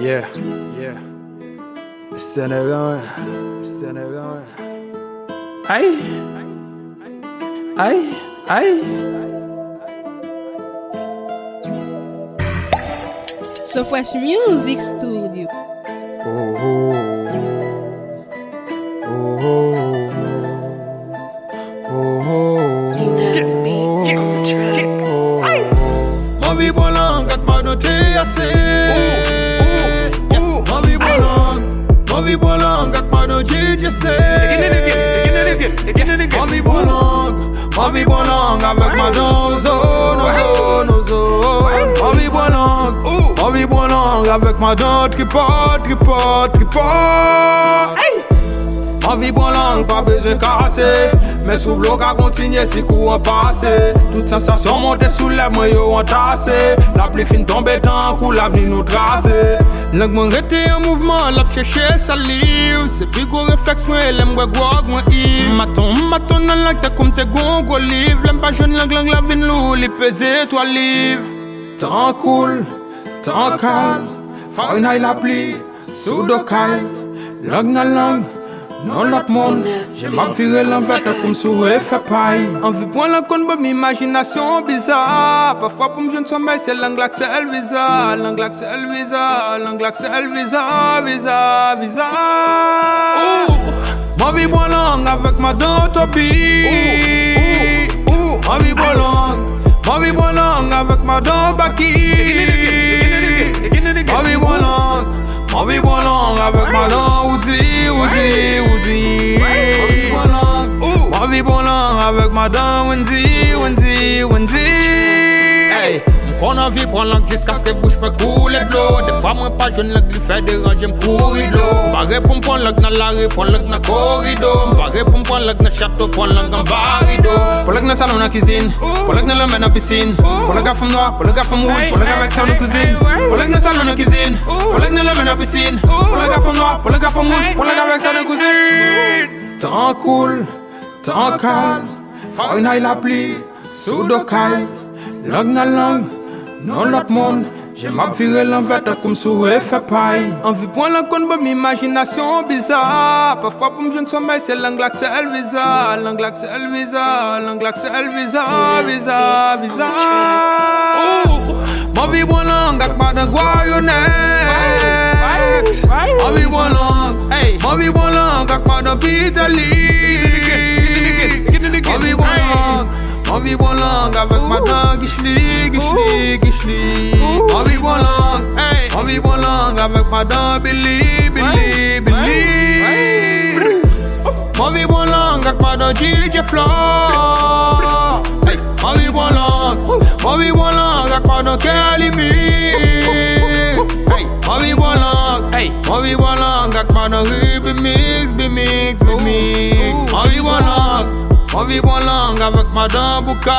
Yeah, yeah. C'était négan, c'était négan. Aïe, aïe, aïe. So Fresh Music Studio. Oh, oh, oh, oh, oh, Mami bolang kat mano TAC. Mami bolang kat mano DJ Snake. Mami bolang avec ma zone, zone. Mami bolang avec ma dot qui porte. Mami bolang pas besoin casser. Mais sous bloc à continuer si courant passé. Toute sensation monte sous les moyens entassés. La pluie fin tombe tant pour l'avenir nous tracer. Langue mon rete en mouvement, la chercher salive. C'est plus gros réflexe, moi l'aime moi guag, moi Yves. Maton dans langue t'as comme t'es gongo livre. L'aime pas jeune langue la vine lourd, les peser toi livre. Temps cool, temps calme. Fauna la pluie, sous d'ocaille. Langue dans langue. Non l'autre monde, j'aime pas virer l'envers comme souhait fait paille. On veut prendre la compte de imagination bizarre. Parfois pour me jeune sommeil c'est l'anglac c'est le visa. L'anglac c'est le visa, l'anglac c'est le visa. Ma vie bon langue avec ma dentobie. Ma vie bon langue avec ma dent baki. Ma vie bon langue avec ma dent Woody. Ma vie bon langue avec ma dent Wendy. Hey, mon envie prend langue jusqu'à ce que bouche fait couler de l'eau. Des fois moi pas jeune langue lui fait déranger m'courir d'eau. Pareil pour m'prendre langue dans la rue, prendre langue dans corridor. Pareil pour m'prendre langue dans château, prendre langue dans barrido. Pour langue dans salon dans cuisine, pour langue dans la main dans piscine. Pour le gars femme noir, pour le gars femme rouge, pour le gars avec son cousine. Pour langue dans salon dans cuisine, pour langue dans la main dans piscine. Pour le gars femme noir, pour le gars femme rouge, pour le gars avec son cousine. Temps cool, temps calme. Fauna la pluie, sous d'ocaille. Langue dans langue. Non l'autre monde, j'aime à virer l'envers comme souhait fait paille. On veut prendre la compte de imagination bizarre. Parfois pour me jeune sommeil c'est l'anglac c'est le visa. L'anglac c'est le visa. Ma vie bon langue avec ma langue guayonnette. Ma vie bon langue avec ma langue Italie. Ma vie bon langue avec ma dent Gishli. Ma vie bon langue avec ma dent Billy. Ma vie bon langue avec ma dent DJ Flow. Ma vie bon langue avec ma dent Kelly Me. Ma vie bon langue avec ma dent Bimix. Ma vie bon langue avec madame Bouka.